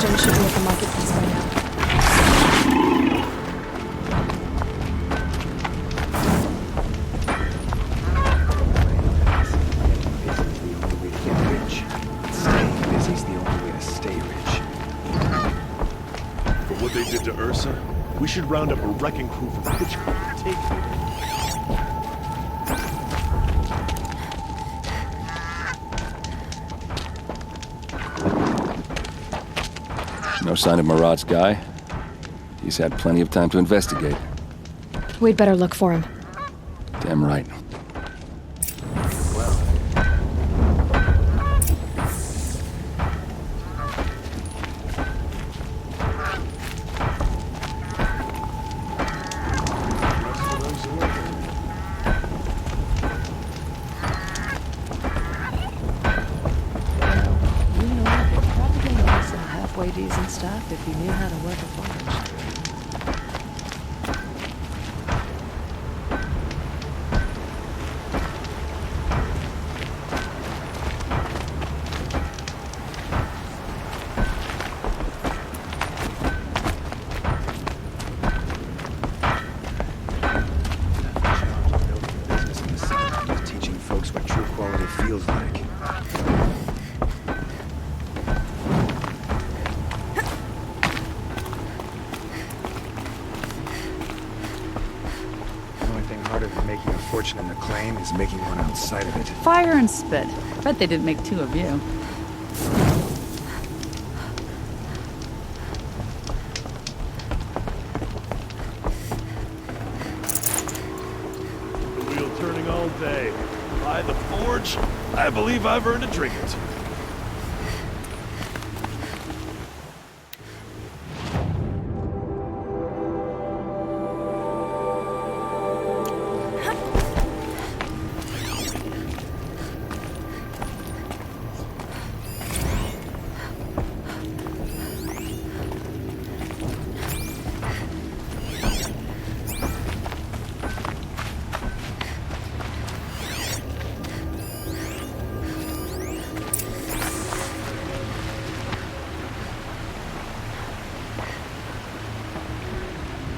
Oxygen should be at the marketplace by now. What they did to Ursa, we should round up a wrecking crew from Pitchfork and take it. No sign of Marat's guy. He's had plenty of time to investigate. We'd better look for him. Damn right. Decent stuff if you knew how to work a forge. Teaching folks what true quality feels like. Making a fortune in the claim is making one outside of it. Fire and spit. Bet they didn't make two of you. The wheel turning all day. By the forge, I believe I've earned a drink or two.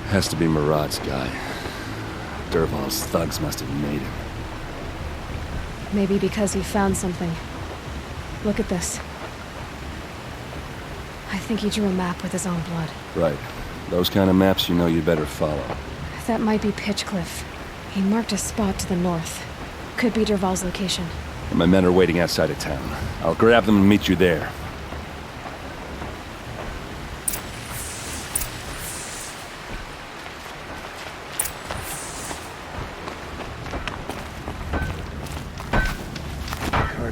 Has to be Marat's guy. Dervahl's thugs must have made him. Maybe because he found something. Look at this. I think he drew a map with his own blood. Right. Those kind of maps you know you better follow. That might be Pitchcliff. He marked a spot to the north. Could be Dervahl's location. And my men are waiting outside of town. I'll grab them and meet you there.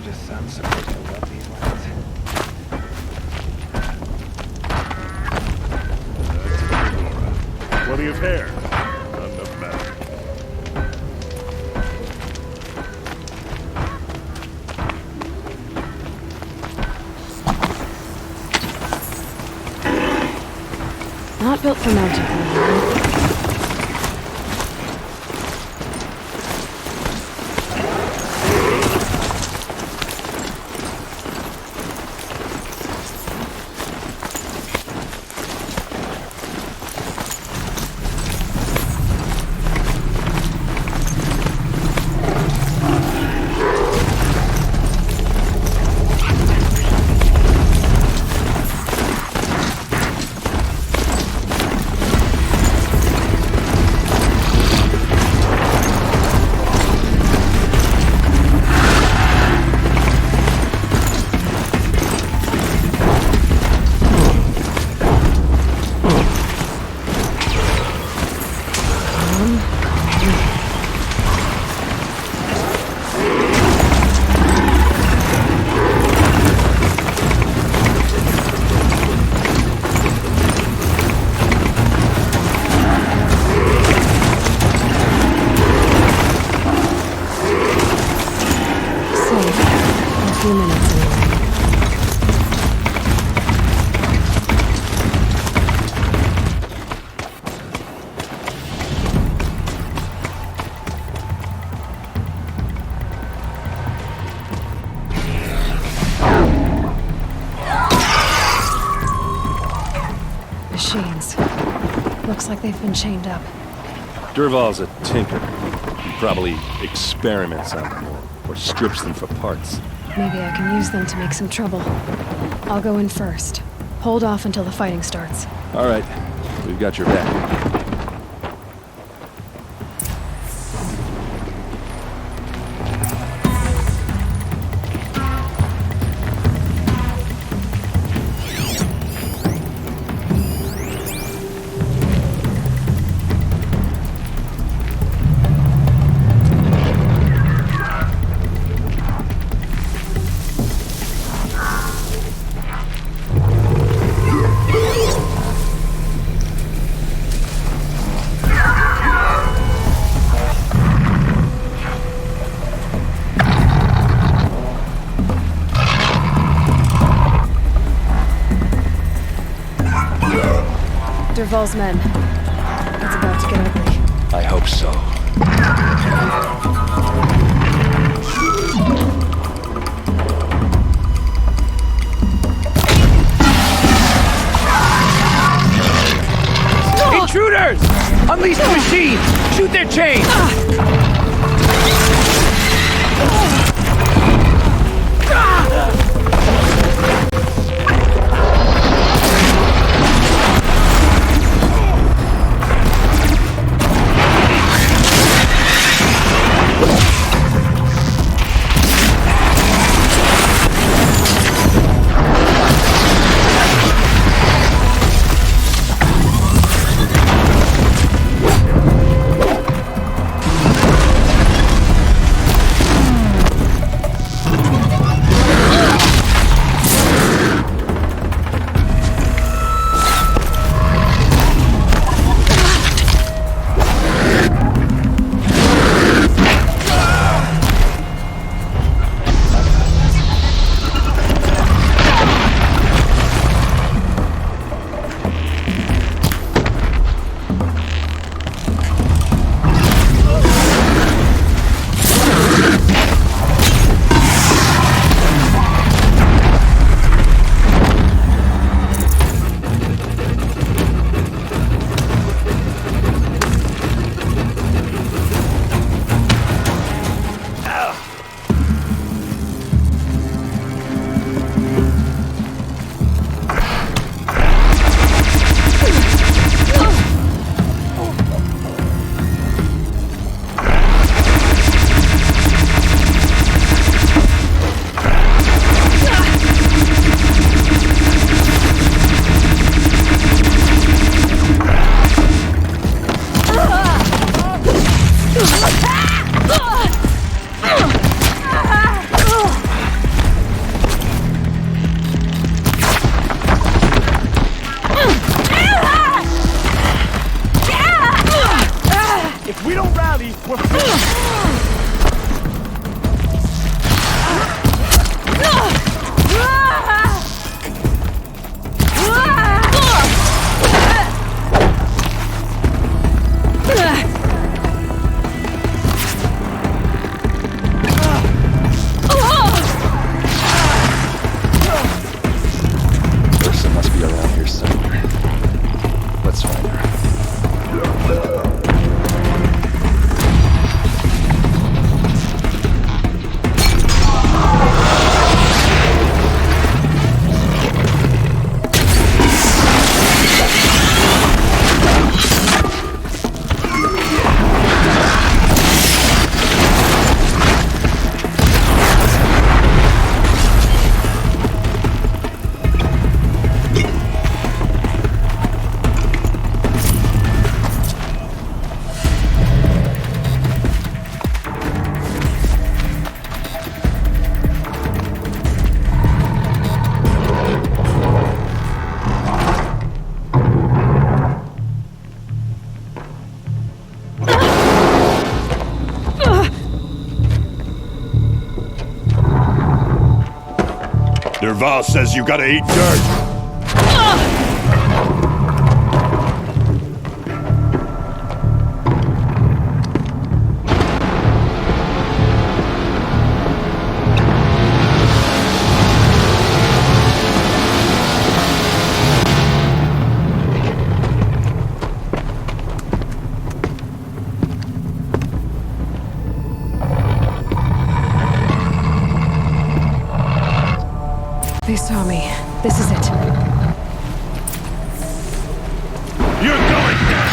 Just sounds supposed to love these lands. Plenty of hair. Not enough matter. Not built for mountain climbing. Looks like they've been chained up. Dervahl's a tinker. He probably experiments on them or strips them for parts. Maybe I can use them to make some trouble. I'll go in first. Hold off until the fighting starts. All right, we've got your back. Dervahl's men. It's about to get ugly. I hope so. Intruders! Unleash the machine! Shoot their chains! Dervahl says you gotta eat dirt. They saw me. This is it. You're going down!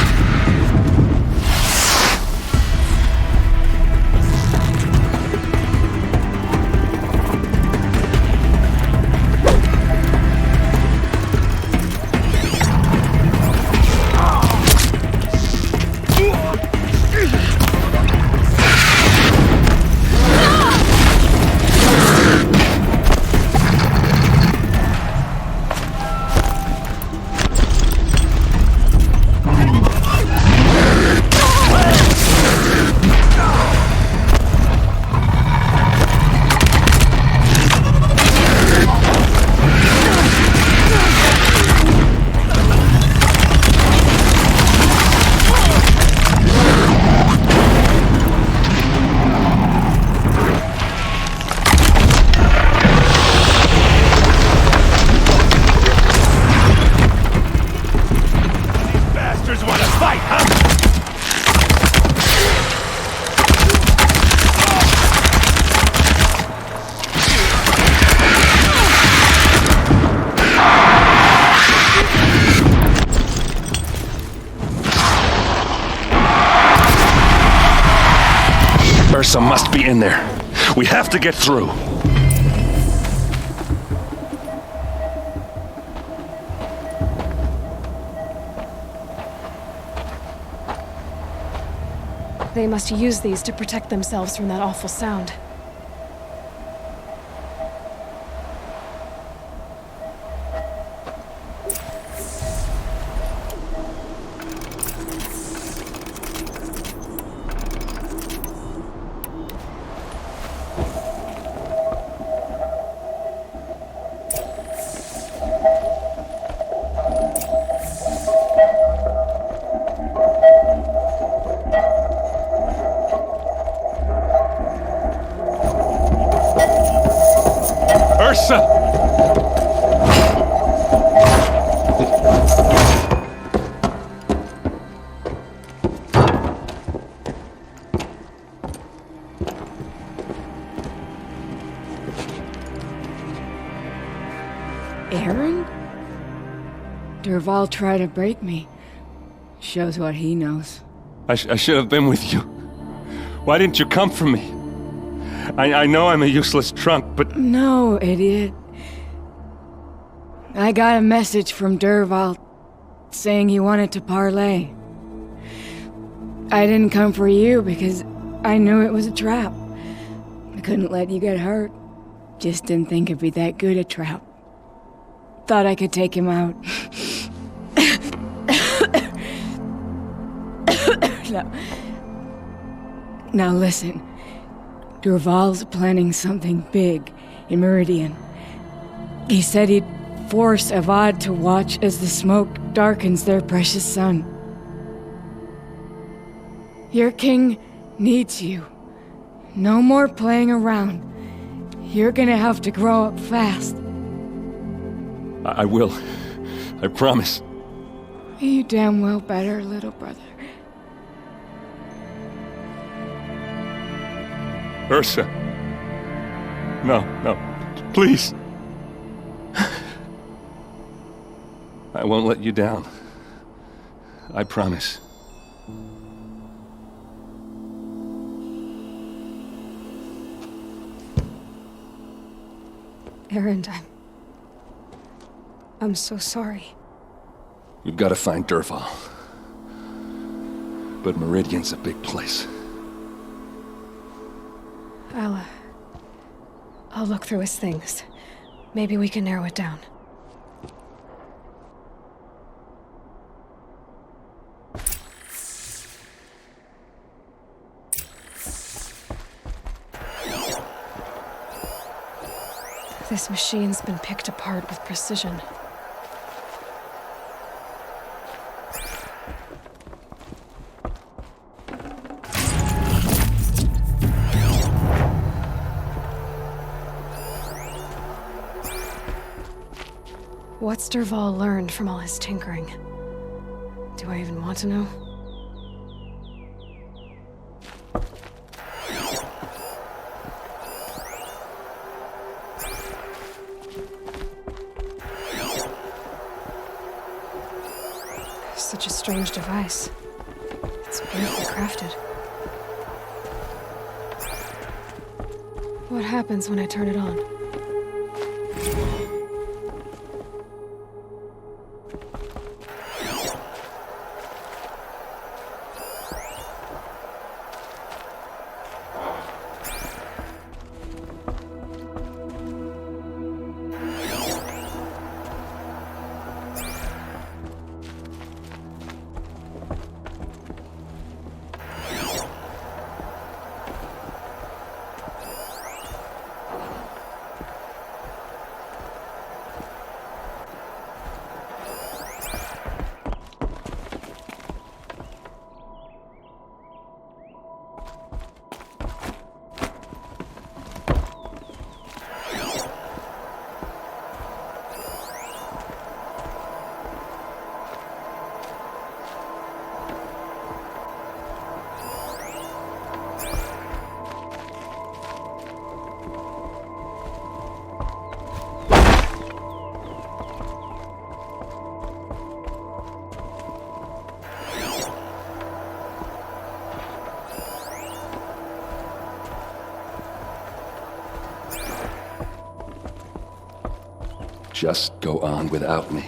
Ursa must be in there. We have to get through. They must use these to protect themselves from that awful sound. Ursa! Aaron? Dervahl tried to break me. Shows what he knows. I should have been with you. Why didn't you come for me? I know I'm a useless trunk, but... No, idiot. I got a message from Dervahl saying he wanted to parlay. I didn't come for you because I knew it was a trap. I couldn't let you get hurt. Just didn't think it'd be that good a trap. Thought I could take him out. Now listen. Dervahl's planning something big in Meridian. He said he'd force Avad to watch as the smoke darkens their precious sun. Your king needs you. No more playing around. You're gonna have to grow up fast. I will. I promise. You damn well better, little brother. Ursa. No, please. I won't let you down. I promise. Aaron, I'm so sorry. We've got to find Dervahl. But Meridian's a big place. I'll look through his things. Maybe we can narrow it down. This machine's been picked apart with precision. What's Dervahl learned from all his tinkering? Do I even want to know? Such a strange device. It's beautifully crafted. What happens when I turn it on? Just go on without me.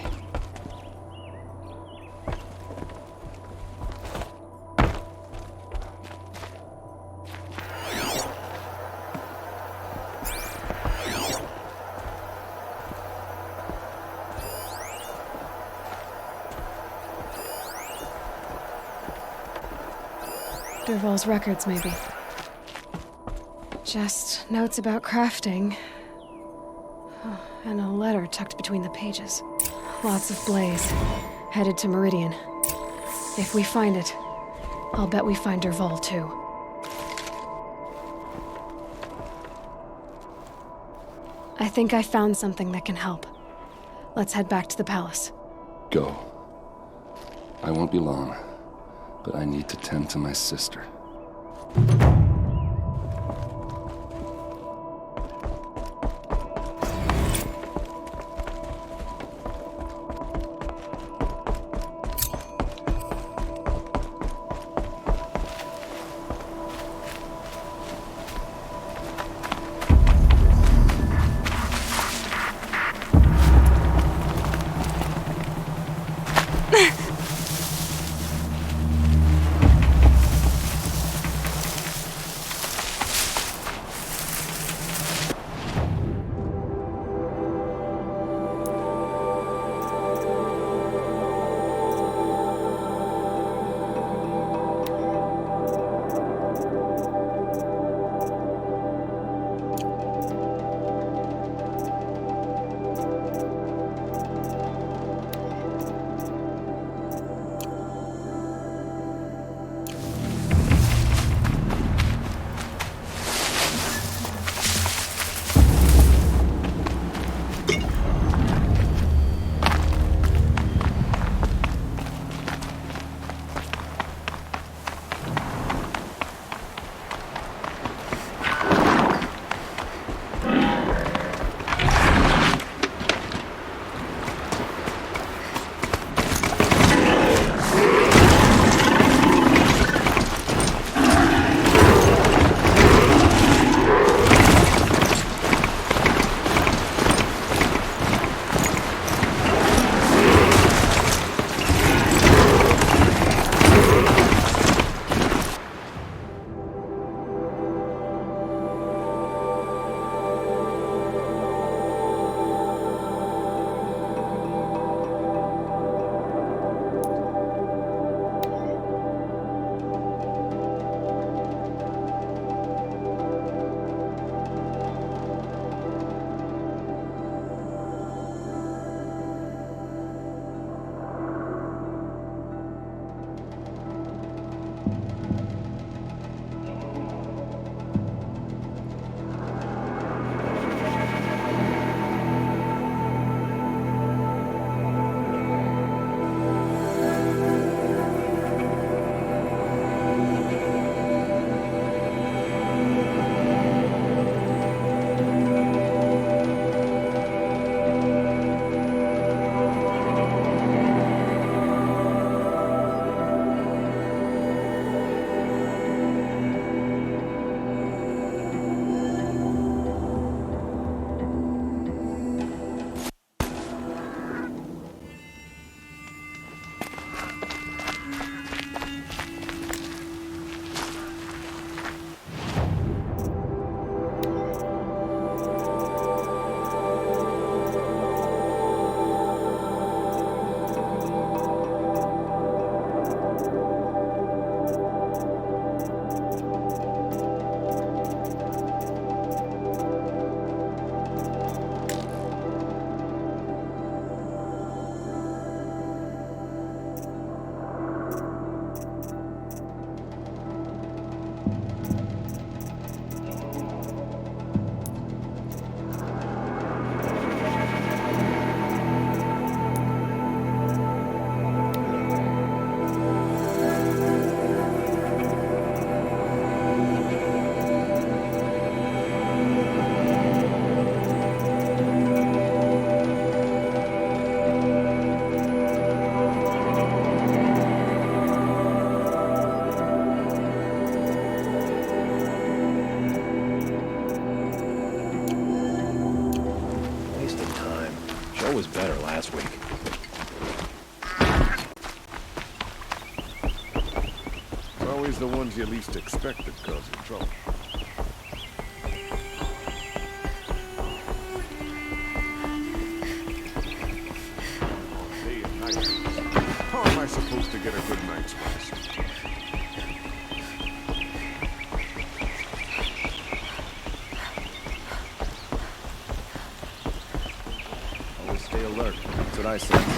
Dervahl's records, maybe. Just notes about crafting. And a letter tucked between the pages. Lots of blaze. Headed to Meridian. If we find it, I'll bet we find Dervahl too. I think I found something that can help. Let's head back to the palace. Go. I won't be long, but I need to tend to my sister. What was better last week? Always the ones you least expect that cause you trouble. Day and night. How am I supposed to get a good night's rest? Always stay alert. That's what I say.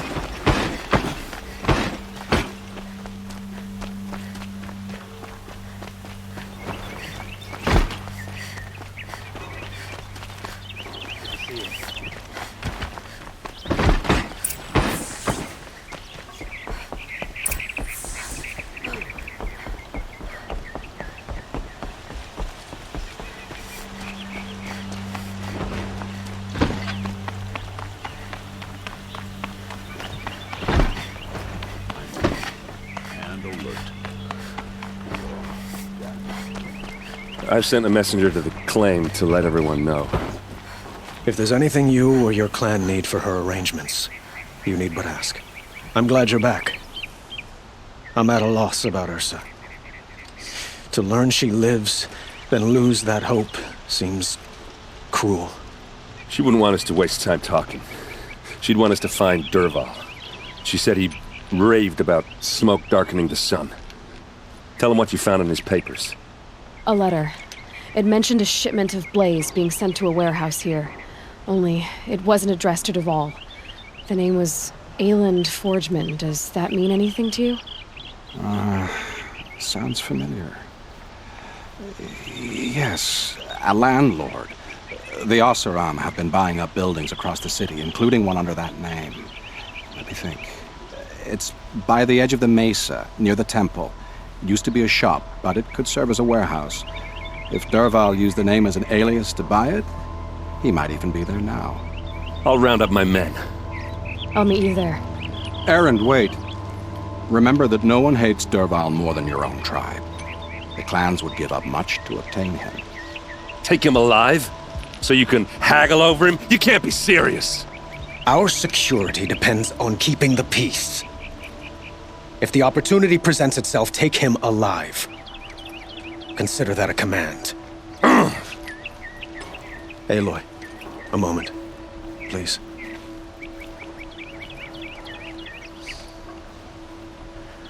I've sent a messenger to the claim to let everyone know. If there's anything you or your clan need for her arrangements, you need but ask. I'm glad you're back. I'm at a loss about Ursa. To learn she lives, then lose that hope, seems cruel. She wouldn't want us to waste time talking. She'd want us to find Dervahl. She said he raved about smoke darkening the sun. Tell him what you found in his papers. A letter. It mentioned a shipment of blaze being sent to a warehouse here. Only, it wasn't addressed to Dervahl. The name was Ayland Forgeman. Does that mean anything to you? Sounds familiar. Yes, a landlord. The Oseram have been buying up buildings across the city, including one under that name. Let me think. It's by the edge of the mesa, near the temple. It used to be a shop, but it could serve as a warehouse. If Dervahl used the name as an alias to buy it, he might even be there now. I'll round up my men. I'll meet you there. Errand, wait. Remember that no one hates Dervahl more than your own tribe. The clans would give up much to obtain him. Take him alive? So you can haggle over him? You can't be serious. Our security depends on keeping the peace. If the opportunity presents itself, take him alive. Consider that a command. Aloy, a moment, please.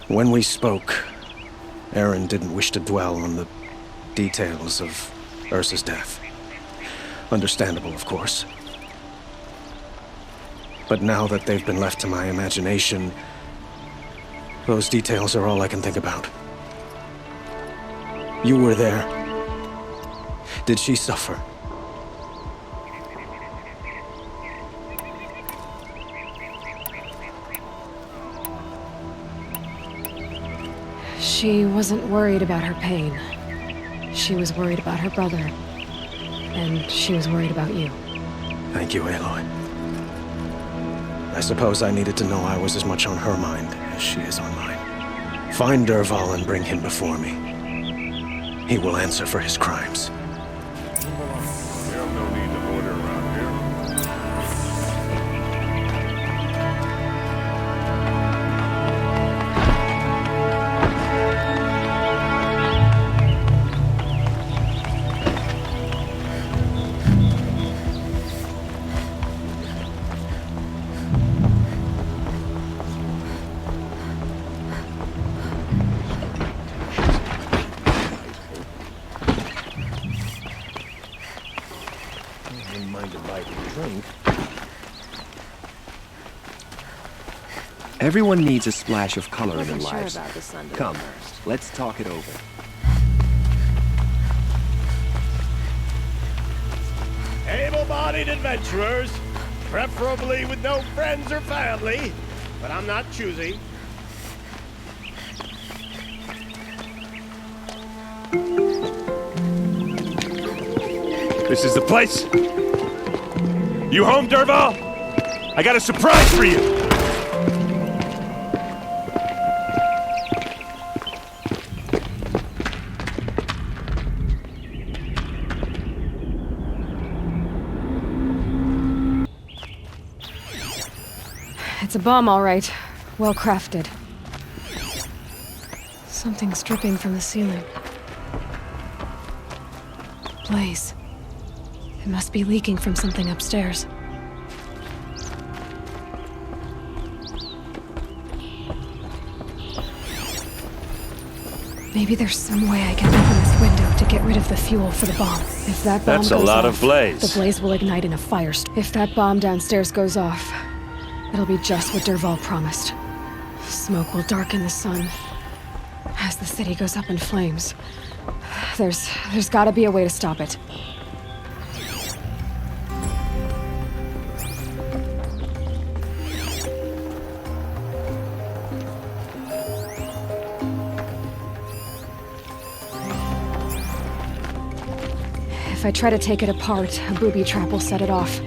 When we spoke, Aaron didn't wish to dwell on the details of Ursa's death. Understandable, of course. But now that they've been left to my imagination, those details are all I can think about. You were there. Did she suffer? She wasn't worried about her pain. She was worried about her brother. And she was worried about you. Thank you, Aloy. I suppose I needed to know I was as much on her mind as she is on mine. Find Dervahl and bring him before me. He will answer for his crimes. There's no need to order around here. Everyone needs a splash of color in their Wasn't sure lives. about the sun to Come, go first. let's talk it over. Able-bodied adventurers, preferably with no friends or family, but I'm not choosy. This is the place? You home, Dervahl? I got a surprise for you! It's a bomb, all right. Well crafted. Something's dripping from the ceiling. Blaze. It must be leaking from something upstairs. Maybe there's some way I can open this window to get rid of the fuel for the bomb. If that bomb That's a goes lot off, of blaze. the blaze will ignite in a firestorm. If that bomb downstairs goes off, it'll be just what Dervahl promised. Smoke will darken the sun as the city goes up in flames. There's gotta be a way to stop it. If I try to take it apart, a booby trap will set it off.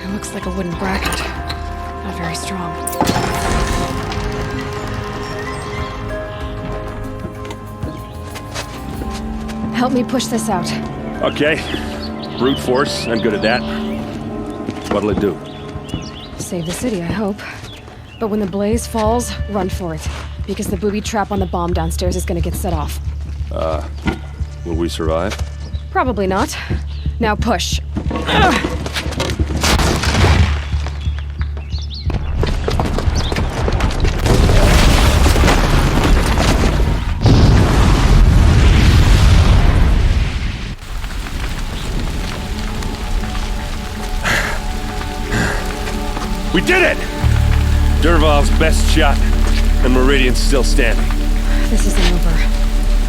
It looks like a wooden bracket. Not very strong. Help me push this out. Okay. Brute force, I'm good at that. What'll it do? Save the city, I hope. But when the blaze falls, run for it. Because the booby trap on the bomb downstairs is gonna get set off. Will we survive? Probably not. Now push. We did it! Dervahl's best shot, and Meridian's still standing. This isn't over.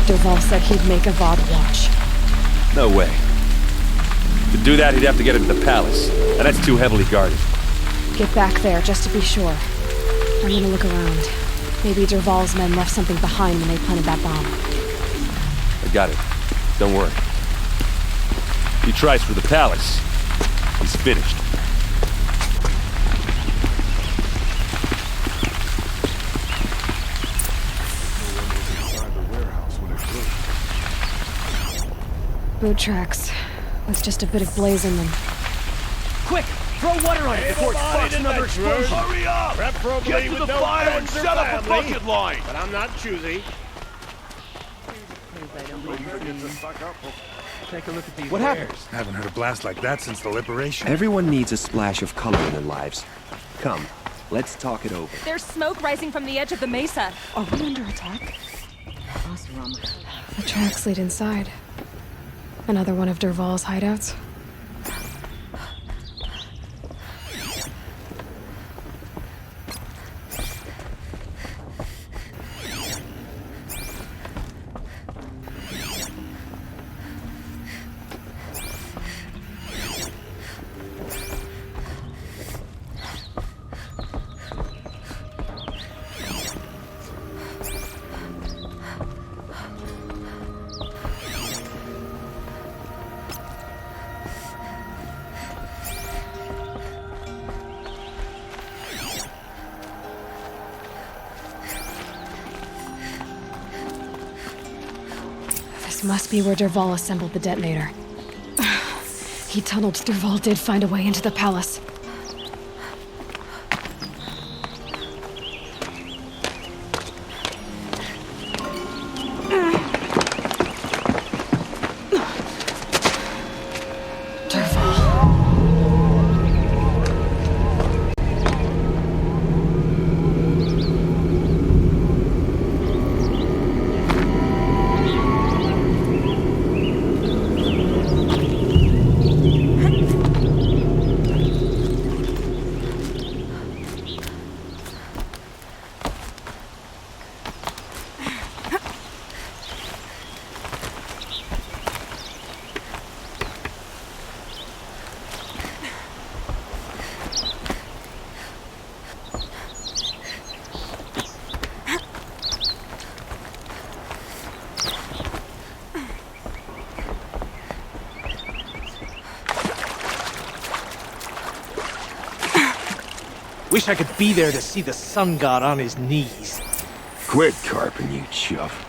Dervahl said he'd make Avad watch. No way. To do that, he'd have to get into the palace, and that's too heavily guarded. Get back there, just to be sure. I'm gonna look around. Maybe Dervahl's men left something behind when they planted that bomb. I got it. Don't worry. He tries for the palace. He's finished. Boot tracks, with just a bit of blaze in them. Quick! Throw water on it before it sparks another explosion! Hurry up! Preferably Get to with the no fire and friends or set up a family, bucket line! but I'm not choosy. Take a look at these What wares. happened? I haven't heard a blast like that since the liberation. Everyone needs a splash of color in their lives. Come, let's talk it over. There's smoke rising from the edge of the mesa. Are we under attack? Oseram. The tracks lead inside. Another one of Dervahl's hideouts. Must be where Dervahl assembled the detonator. He tunneled. Dervahl did find a way into the palace. Wish I could be there to see the sun god on his knees. Quit carping, you chuff.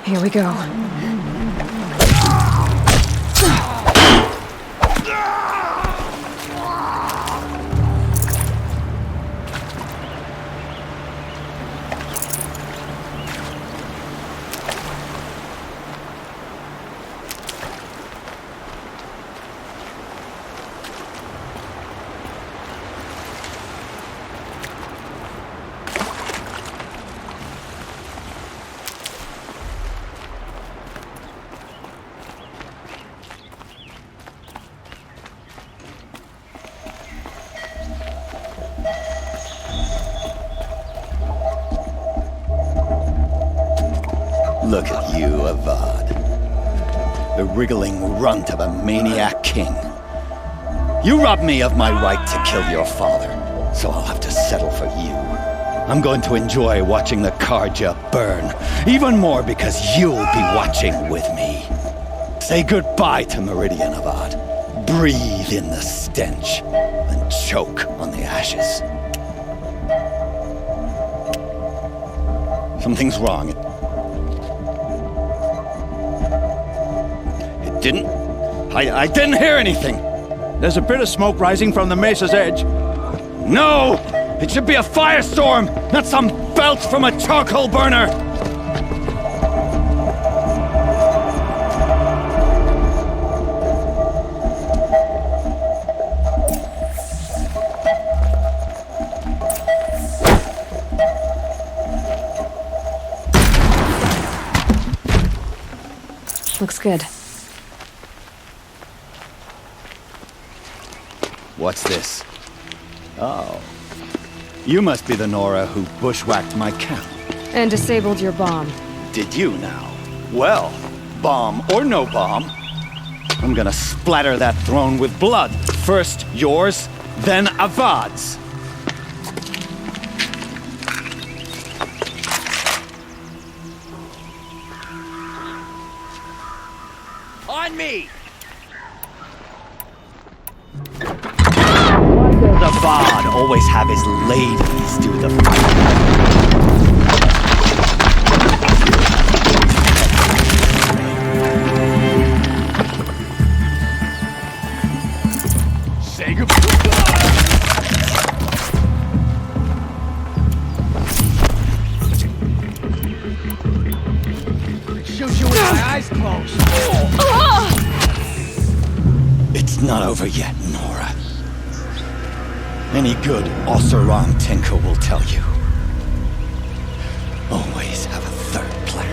Here we go. Look at you, Avad. The wriggling runt of a maniac king. You robbed me of my right to kill your father, so I'll have to settle for you. I'm going to enjoy watching the Karja burn, even more because you'll be watching with me. Say goodbye to Meridian, Avad. Breathe in the stench, and choke on the ashes. Something's wrong. It didn't... I didn't hear anything. There's a bit of smoke rising from the mesa's edge. No! It should be a firestorm, not some belch from a charcoal burner! Looks good. What's this? Oh. You must be the Nora who bushwhacked my camp. And disabled your bomb. Did you now? Well, bomb or no bomb, I'm gonna splatter that throne with blood. First yours, then Avad's. On me! Why does Avad always have his ladies do the fighting? Say goodbye! Shoot you with my eyes closed. It's not over yet, Nora. Any good Oseram tinker will tell you. Always have a third plan.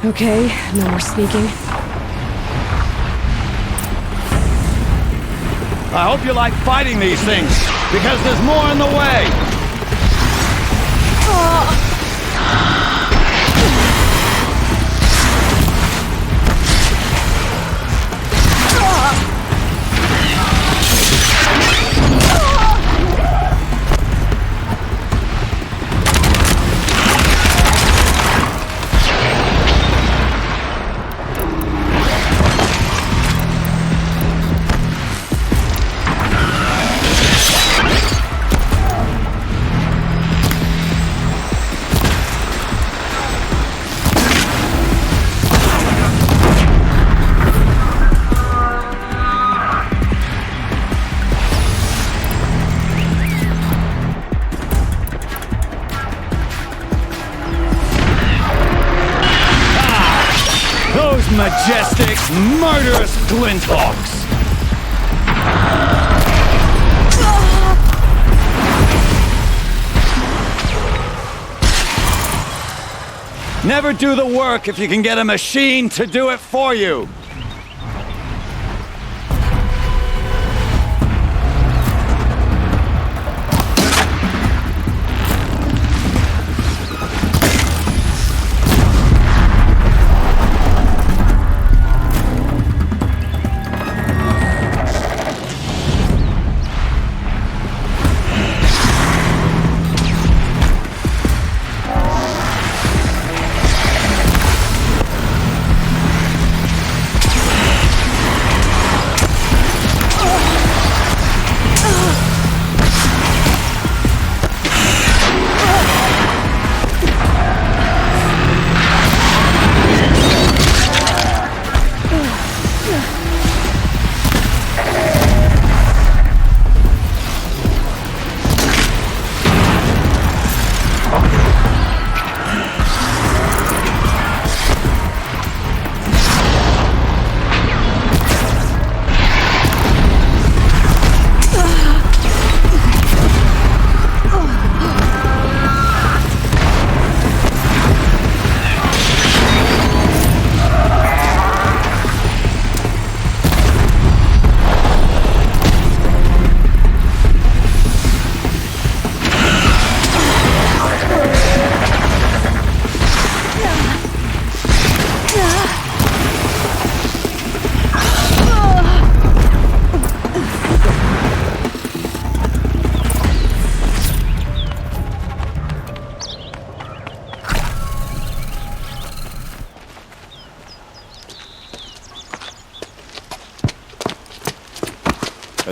Okay, no more sneaking. I hope you like fighting these things, because there's more in the way! Majestic, murderous glinthawks! Never do the work if you can get a machine to do it for you!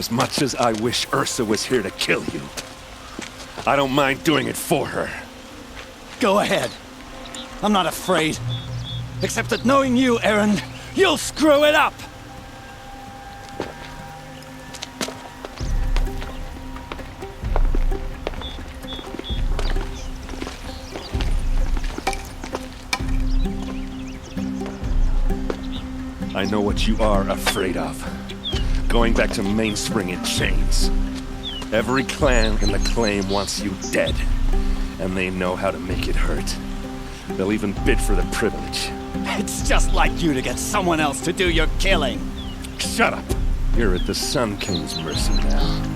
As much as I wish Ursa was here to kill you, I don't mind doing it for her. Go ahead. I'm not afraid. Except that knowing you, Aaron, you'll screw it up! I know what you are afraid of. Going back to Mainspring in chains. Every clan in the claim wants you dead. And they know how to make it hurt. They'll even bid for the privilege. It's just like you to get someone else to do your killing. Shut up! You're at the Sun King's mercy now.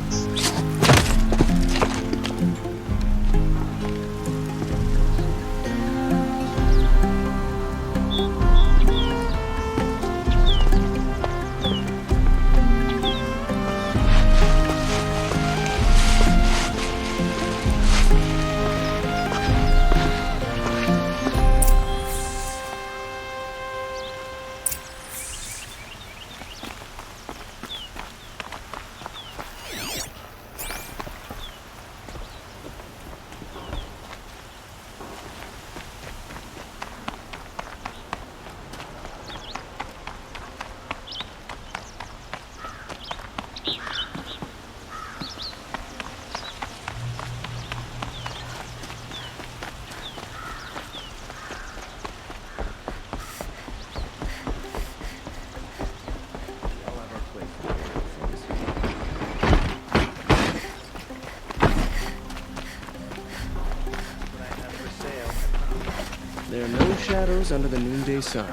There are no shadows under the noonday sun.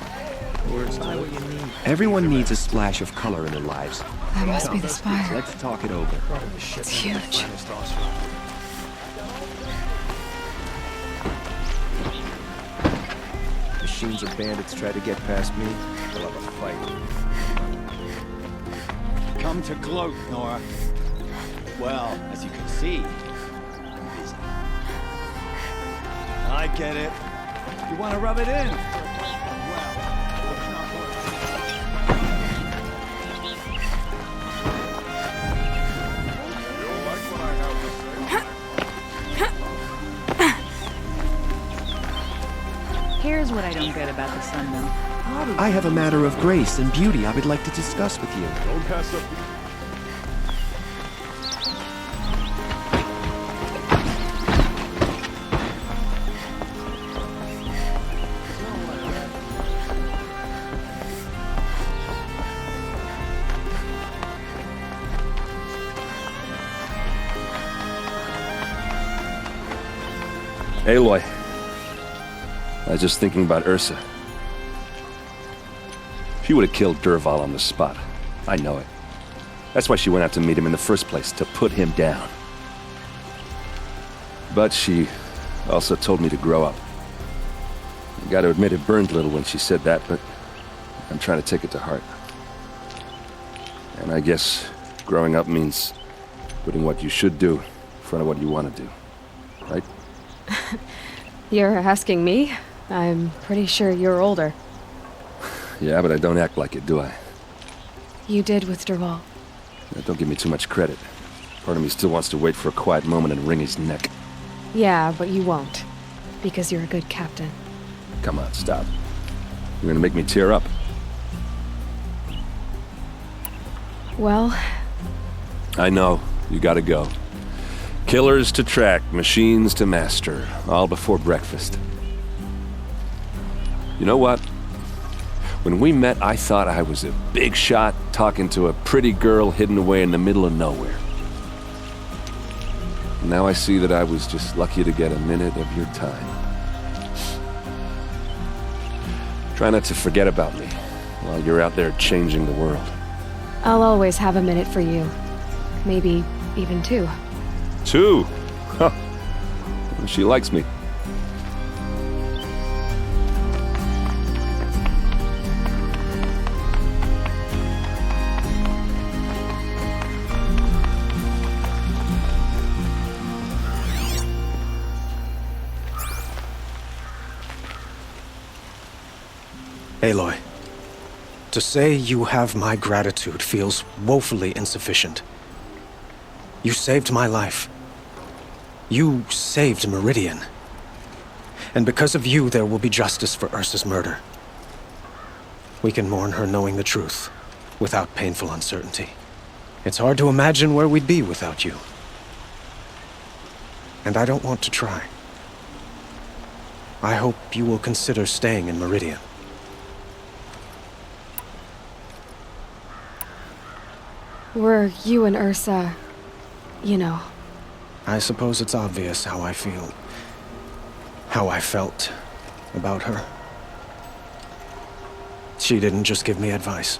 Words to what you mean. Everyone needs a splash of color in their lives. That must be the spire. Let's talk it over. It's huge. Machines or bandits try to get past me, we'll have a fight. Come to gloat, Nora. Well, as you can see, I'm busy. I get it. You want to rub it in? Here's what I don't get about the sun, though. I have a matter of grace and beauty I would like to discuss with you. Don't pass up. Aloy. I was just thinking about Ursa. She would have killed Dervahl on the spot. I know it. That's why she went out to meet him in the first place, to put him down. But she also told me to grow up. I gotta admit it burned a little when she said that, but I'm trying to take it to heart. And I guess growing up means putting what you should do in front of what you want to do. Right? You're asking me? I'm pretty sure you're older. Yeah, but I don't act like it, do I? You did with Dervahl. Don't give me too much credit. Part of me still wants to wait for a quiet moment and wring his neck. Yeah, but you won't. Because you're a good captain. Come on, stop. You're gonna make me tear up. Well... I know. You gotta go. Killers to track, machines to master. All before breakfast. You know what? When we met, I thought I was a big shot talking to a pretty girl hidden away in the middle of nowhere. Now I see that I was just lucky to get a minute of your time. Try not to forget about me while you're out there changing the world. I'll always have a minute for you. Maybe even two. Two? Huh. She likes me. Aloy, to say you have my gratitude feels woefully insufficient. You saved my life. You saved Meridian. And because of you, there will be justice for Ursa's murder. We can mourn her knowing the truth, without painful uncertainty. It's hard to imagine where we'd be without you. And I don't want to try. I hope you will consider staying in Meridian. Were you and Ursa, you know? I suppose it's obvious how I feel. How I felt about her. She didn't just give me advice.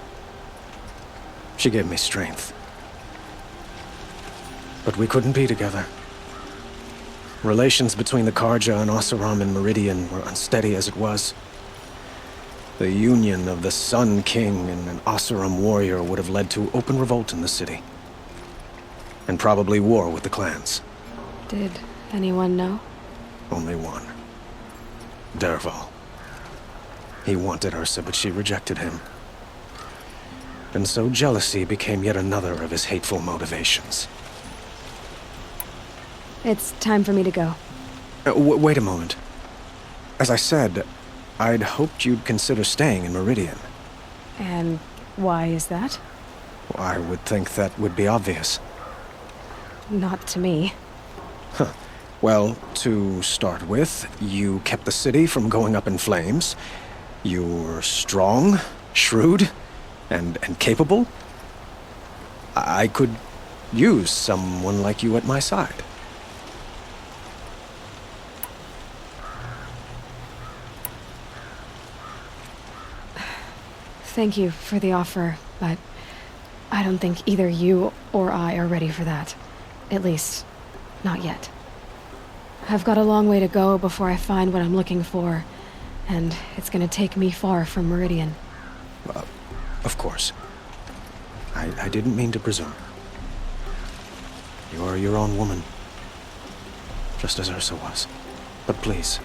She gave me strength. But we couldn't be together. Relations between the Karja and Oseram and Meridian were unsteady as it was. The union of the Sun King and an Oseram warrior would have led to open revolt in the city. And probably war with the clans. Did anyone know? Only one. Dervahl. He wanted Ursa, but she rejected him. And so jealousy became yet another of his hateful motivations. It's time for me to go. Wait a moment. As I said, I'd hoped you'd consider staying in Meridian. And why is that? I would think that would be obvious. Not to me. Huh. Well, to start with, you kept the city from going up in flames. You were strong, shrewd, and capable. I could use someone like you at my side. Thank you for the offer, but I don't think either you or I are ready for that. At least, not yet. I've got a long way to go before I find what I'm looking for, and it's gonna take me far from Meridian. Of course. I didn't mean to presume. You are your own woman, just as Ursa was. But please,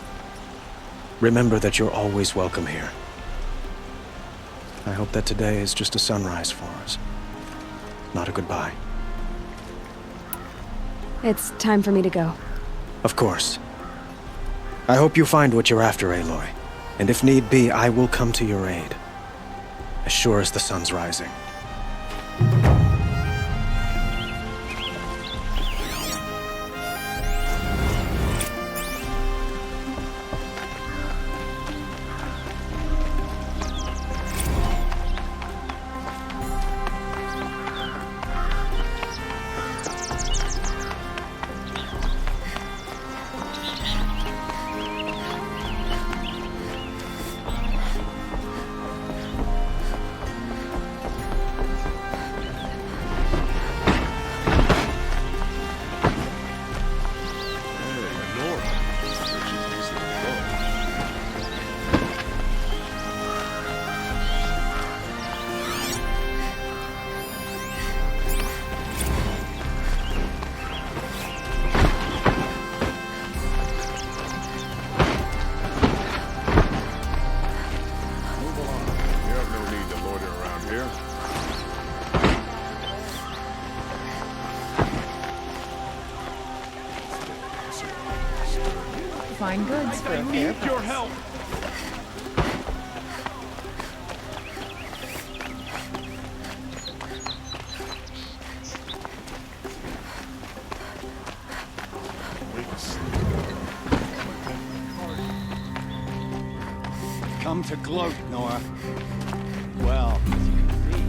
remember that you're always welcome here. I hope that today is just a sunrise for us, not a goodbye. It's time for me to go. Of course. I hope you find what you're after, Aloy. And if need be, I will come to your aid. As sure as the sun's rising. Fine goods for a fair price. Your help! Come to gloat, Nora. Well, as you can see.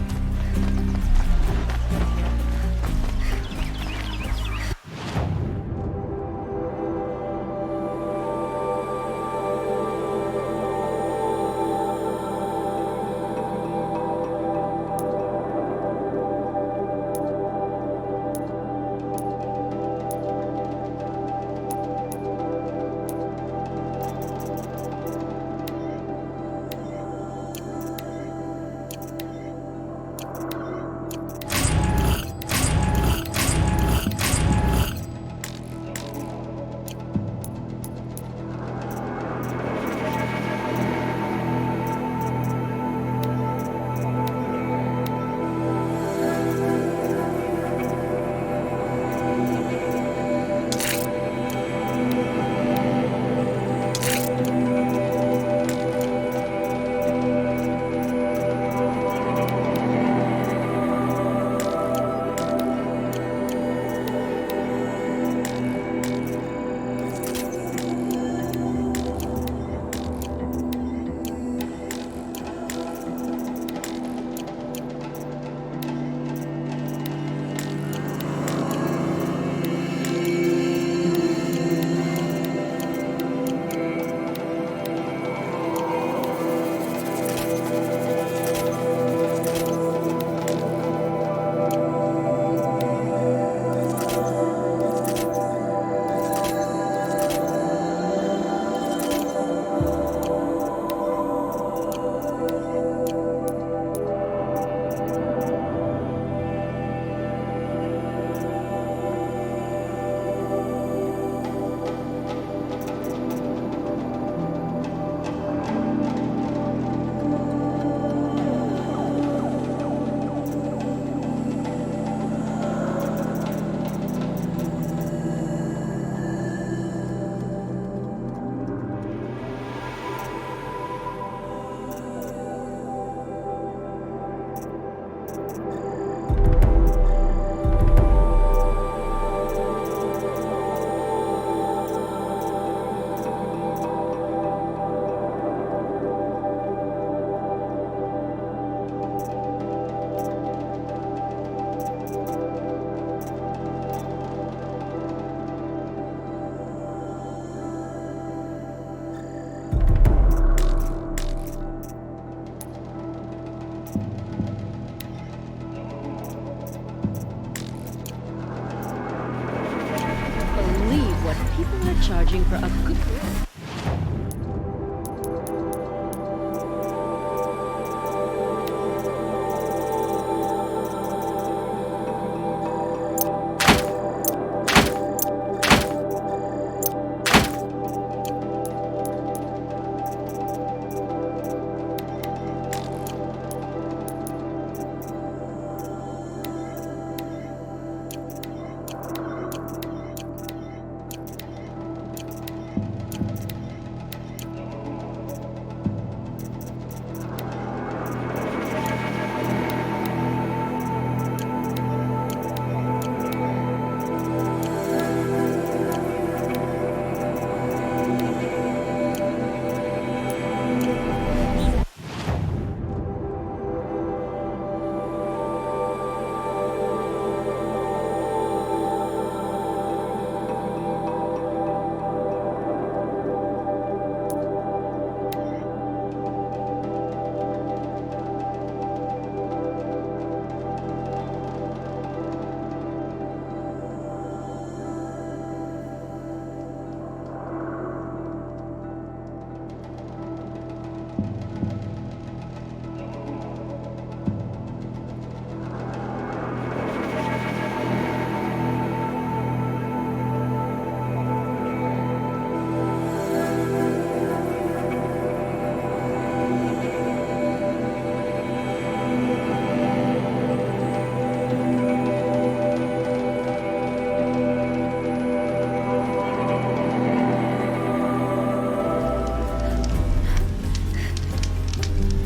People are charging for a good...